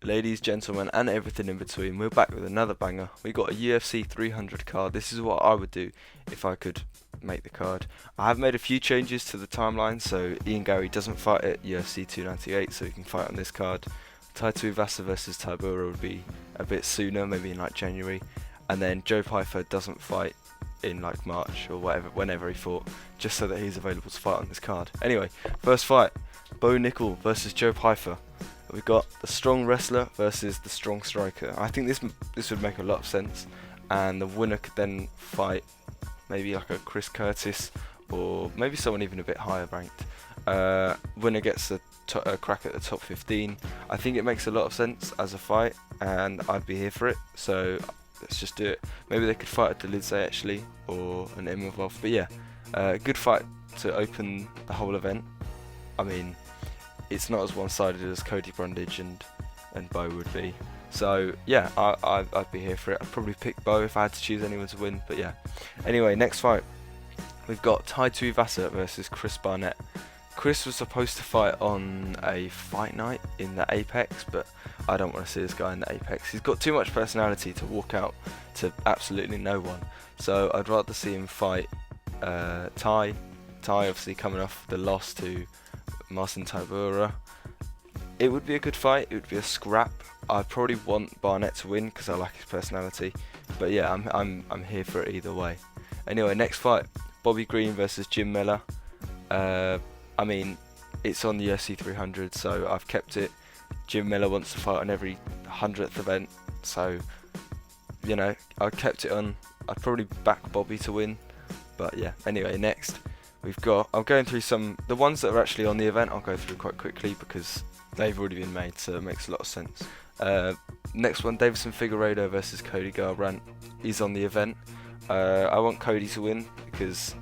Ladies, gentlemen, and everything in between, we're back with another banger. We got a UFC 300 card. This is what I would do if I could make the card. I have made a few changes to the timeline, so Garry doesn't fight at UFC 298, so he can fight on this card. Tuivasa versus Tybura would be a bit sooner, maybe in like January, and then Joe Pyfer doesn't fight in like March or whatever, whenever he fought, just so that he's available to fight on this card. Anyway, first fight, Nickal versus Joe Pyfer. We've got the strong wrestler versus the strong striker. I think this would make a lot of sense, and the winner could then fight maybe like a Chris Curtis or maybe someone even a bit higher ranked. Winner gets a crack at the top 15. I think it makes a lot of sense as a fight, and I'd be here for it. So let's just do it. Maybe they could fight a Delize actually, or an Imavov. But yeah, good fight to open the whole event. I mean, it's not as one-sided as Cody Brundage and Bo would be. So yeah, I'd be here for it. I'd probably pick Bo if I had to choose anyone to win. But yeah. Anyway, next fight, we've got Tuivasa versus Chris Barnett. Chris was supposed to fight on a fight night in the Apex, but I don't want to see this guy in the Apex. He's got too much personality to walk out to absolutely no one. So I'd rather see him fight Ty. Ty obviously coming off the loss to Marcin Tybura. It would be a good fight. It would be a scrap. I'd probably want Barnett to win because I like his personality. But yeah, I'm here for it either way. Anyway, next fight, Bobby Green versus Jim Miller. I mean, it's on the UFC 300, so I've kept it. Jim Miller wants to fight on every 100th event, so you know, I kept it on. I'd probably back Bobby to win. But yeah. Anyway, next. I'm going through the ones that are actually on the event. I'll go through quite quickly because they've already been made, so it makes a lot of sense. Next one, Figueiredo versus Cody Garbrandt is on the event. I want Cody to win because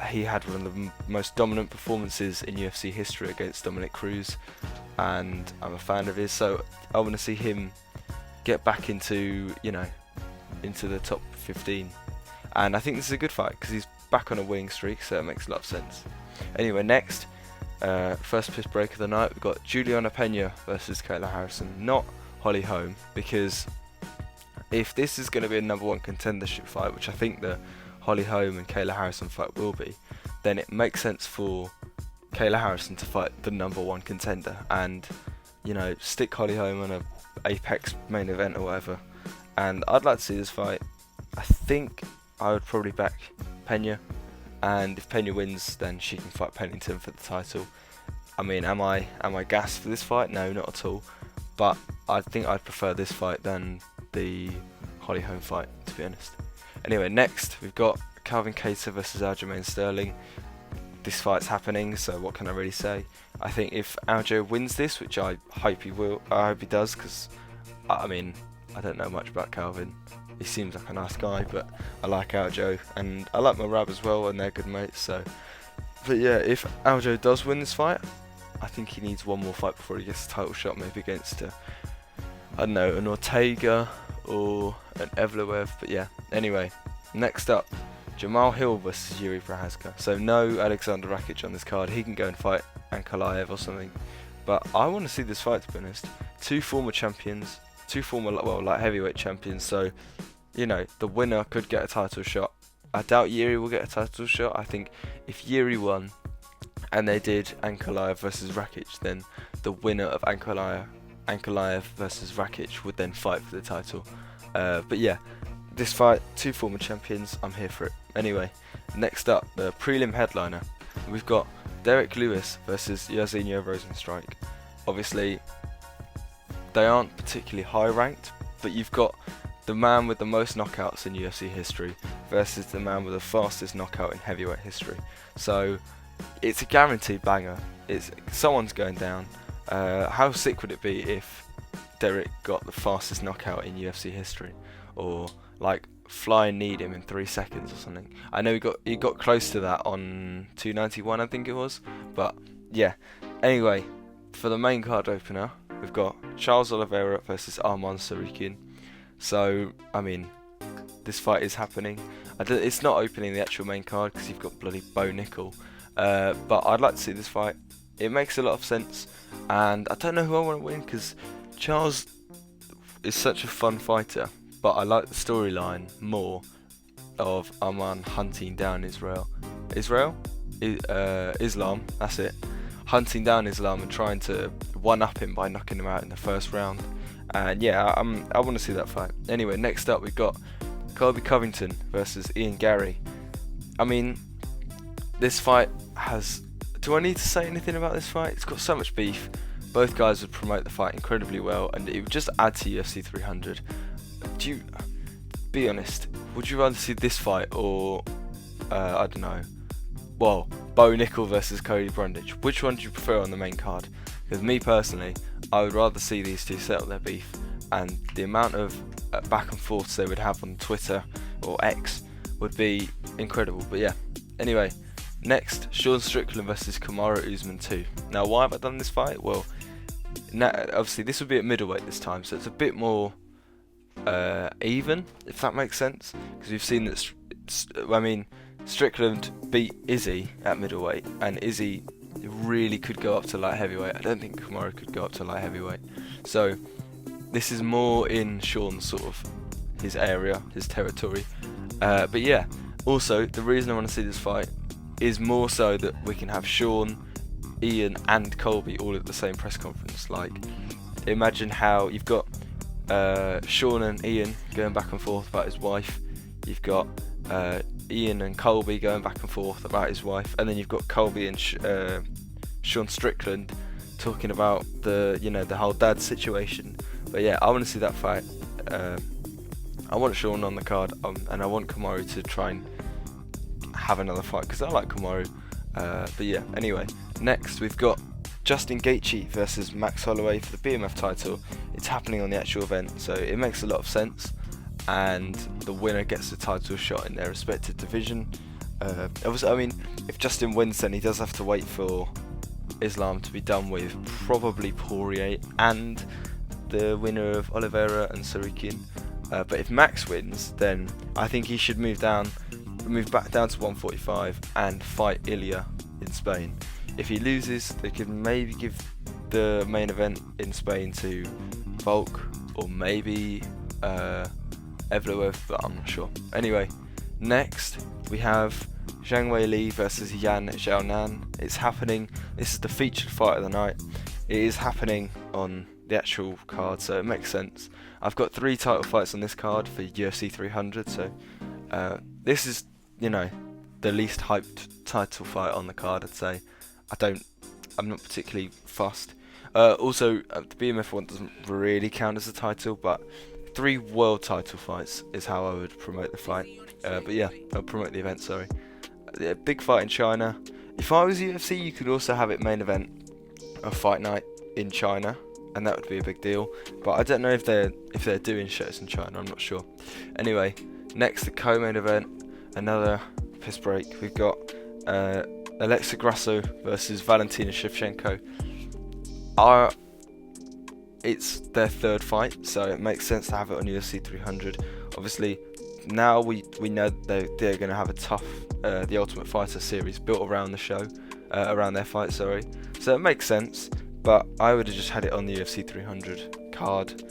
he had one of the most dominant performances in UFC history against Dominic Cruz, and I'm a fan of his, so I want to see him get back into the top 15. And I think this is a good fight because he's back on a winning streak, so it makes a lot of sense. Anyway, next, first piss break of the night, we've got Juliana Peña versus Kayla Harrison, not Holly Holm, because if this is going to be a number one contendership fight, which I think the Holly Holm and Kayla Harrison fight will be, then it makes sense for Kayla Harrison to fight the number one contender and, stick Holly Holm on a Apex main event or whatever. And I'd like to see this fight. I think I would probably back Peña, and if Peña wins, then she can fight Pennington for the title. I mean, am I gassed for this fight? No, not at all. But I think I'd prefer this fight than the Holly Holm fight, to be honest. Anyway, next we've got Calvin Kattar versus Aljamain Sterling. This fight's happening, so what can I really say? I think if Aljo wins this, which I hope he will, I hope he does, because I mean, I don't know much about Calvin. He seems like a nice guy, but I like Aljo, and I like Marab as well, and they're good mates. So, but yeah, if Aljo does win this fight, I think he needs one more fight before he gets a title shot, maybe against I don't know, an Ortega or an Evloev. But yeah, anyway, next up, Jamal Hill versus Yuri Procházka. So no Alexander Rakic on this card. He can go and fight Ankalaev or something. But I want to see this fight, to be honest. Two former champions, two former light heavyweight champions. So, the winner could get a title shot. I doubt Yuri will get a title shot. I think if Yuri won and they did Ankalaev versus Rakic, then the winner of Ankalaev versus Rakic would then fight for the title. But yeah, this fight, two former champions, I'm here for it. Anyway, next up, the prelim headliner. We've got Derek Lewis versus Jairzinho Rozenstruik. Obviously, they aren't particularly high ranked, but you've got the man with the most knockouts in UFC history versus the man with the fastest knockout in heavyweight history. So it's a guaranteed banger. Someone's going down. How sick would it be if Derek got the fastest knockout in UFC history, or like flying kneed him in 3 seconds or something? I know he got close to that on 291, I think it was. But yeah. Anyway, for the main card opener, we've got Charles Oliveira versus Arman Tsarukyan. So, I mean, this fight is happening. It's not opening the actual main card because you've got bloody Bo Nickal. But I'd like to see this fight. It makes a lot of sense. And I don't know who I want to win because Charles is such a fun fighter, but I like the storyline more of Aman hunting down Islam, that's it, hunting down Islam and trying to one-up him by knocking him out in the first round. And yeah, I want to see that fight. Anyway, next up we've got Colby Covington versus Ian Garry. I mean, this fight has... Do I need to say anything about this fight? It's got so much beef. Both guys would promote the fight incredibly well, and it would just add to UFC 300. Do you... Be honest, would you rather see this fight or... I don't know... Well, Bo Nickal versus Cody Brundage. Which one do you prefer on the main card? Because me personally, I would rather see these two settle their beef, and the amount of back and forths they would have on Twitter or X would be incredible. But yeah, anyway, next, Sean Strickland versus Kamaru Usman 2. Now, why have I done this fight? Well, obviously this would be at middleweight this time, so it's a bit more even, if that makes sense. Because we've seen that, Strickland beat Izzy at middleweight, and Izzy really could go up to light heavyweight. I don't think Kamaru could go up to light heavyweight. So this is more in Sean's sort of his area, his territory. But yeah, also the reason I want to see this fight is more so that we can have Sean, Ian and Colby all at the same press conference. Like, imagine how you've got Sean and Ian going back and forth about his wife. You've got Ian and Colby going back and forth about his wife, and then you've got Colby and Sean Strickland talking about the whole dad situation. But yeah, I want to see that fight. I want Sean on the card, and I want Kamaru to try and have another fight because I like Kamaru. But yeah, anyway, next we've got Justin Gaethje versus Max Holloway for the BMF title. It's happening on the actual event, so it makes a lot of sense. And the winner gets the title shot in their respective division. Obviously, I mean, if Justin wins, then he does have to wait for Islam to be done with, probably Poirier and the winner of Olivera and Tsarukyan. But if Max wins, then I think he should move back down to 145 and fight Ilya in Spain. If he loses, they could maybe give the main event in Spain to Volk or maybe Evloev, but I'm not sure. Anyway, next we have Zhang Weili versus Yan Xiaonan. It's happening. This is the featured fight of the night. It is happening on the actual card, so it makes sense. I've got 3 title fights on this card for UFC 300, so this is, the least hyped title fight on the card, I'd say. I'm not particularly fussed. Also, the BMF one doesn't really count as a title, but 3 world title fights is how I would promote the fight. But yeah, I'll promote the event, sorry. Yeah, big fight in China. If I was UFC, you could also have it main event a fight night in China, and that would be a big deal. But I don't know if they're doing shows in China, I'm not sure. Anyway, next, the co-main event, another piss break. We've got Alexa Grasso versus Valentina Shevchenko. It's their 3rd fight, so it makes sense to have it on UFC 300. Obviously, now we know they're going to have a tough The Ultimate Fighter series built around the show, around their fight, sorry. So it makes sense, but I would have just had it on the UFC 300 card.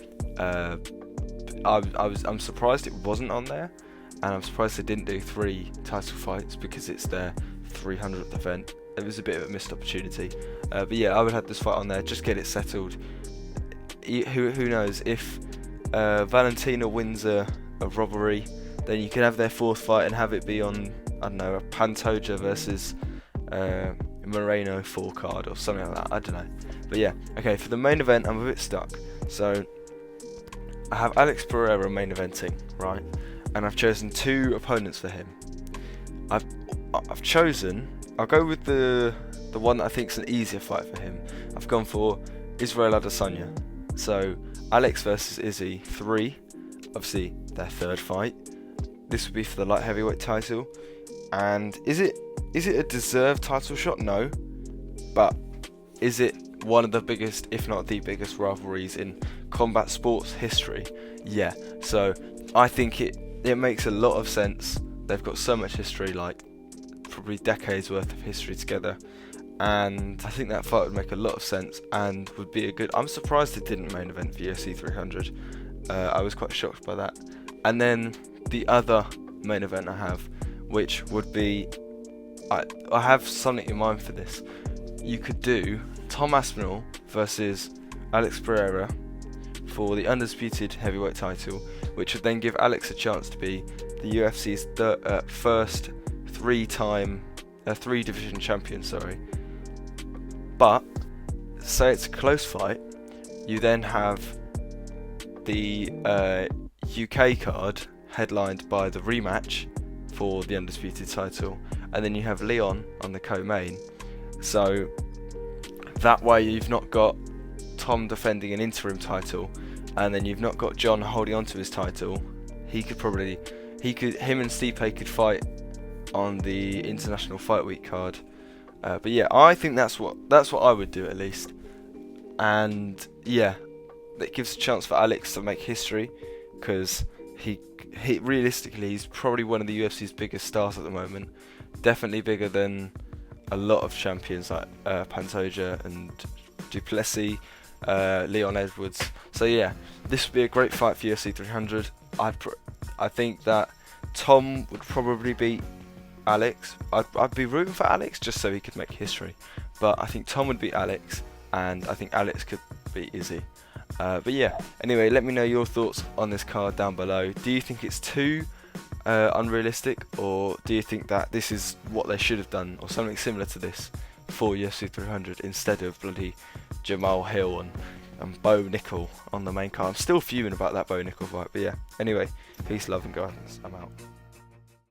I'm surprised it wasn't on there, and I'm surprised they didn't do 3 title fights because it's their 300th event. It was a bit of a missed opportunity. But yeah, I would have this fight on there, just get it settled. Who knows, if Valentina wins a robbery, then you can have their 4th fight and have it be on, I don't know, a Pantoja versus Moreno 4 card or something like that, I don't know. But yeah, okay, for the main event I'm a bit stuck. So I have Alex Pereira main eventing, right? And I've chosen 2 opponents for him. I've chosen, I'll go with the one that I think is an easier fight for him. I've gone for Israel Adesanya. So Alex versus Izzy 3, obviously their 3rd fight. This would be for the light heavyweight title. And is it a deserved title shot? No. But is it one of the biggest, if not the biggest, rivalries in combat sports history? Yeah. So I think it makes a lot of sense. They've got so much history, like probably decades worth of history together. And I think that fight would make a lot of sense and would be a good... I'm surprised it didn't main event for UFC 300. I was quite shocked by that. And then the other main event I have, which would be, I have something in mind for this. You could do Tom Aspinall versus Alex Pereira for the undisputed heavyweight title, which would then give Alex a chance to be the UFC's first three-division champion. But say it's a close fight, you then have the UK card headlined by the rematch for the undisputed title, and then you have Leon on the co-main. So that way you've not got Tom defending an interim title, and then you've not got John holding on to his title. Him and Stipe could fight on the International Fight Week card. But yeah, I think that's what I would do at least. And yeah, that gives a chance for Alex to make history, because he realistically he's probably one of the UFC's biggest stars at the moment. Definitely bigger than a lot of champions like Pantoja and Duplessis, Leon Edwards. So yeah, this would be a great fight for UFC 300. I think that Tom would probably beat Alex. I'd be rooting for Alex just so he could make history, but I think Tom would beat Alex, and I think Alex could beat Izzy. But yeah, anyway, let me know your thoughts on this card down below. Do you think it's too unrealistic, or do you think that this is what they should have done, or something similar to this for UFC 300 instead of bloody Jamal Hill and Bo Nickal on the main card? I'm still fuming about that Bo Nickal fight, but yeah. Anyway, peace, love and guidance. I'm out.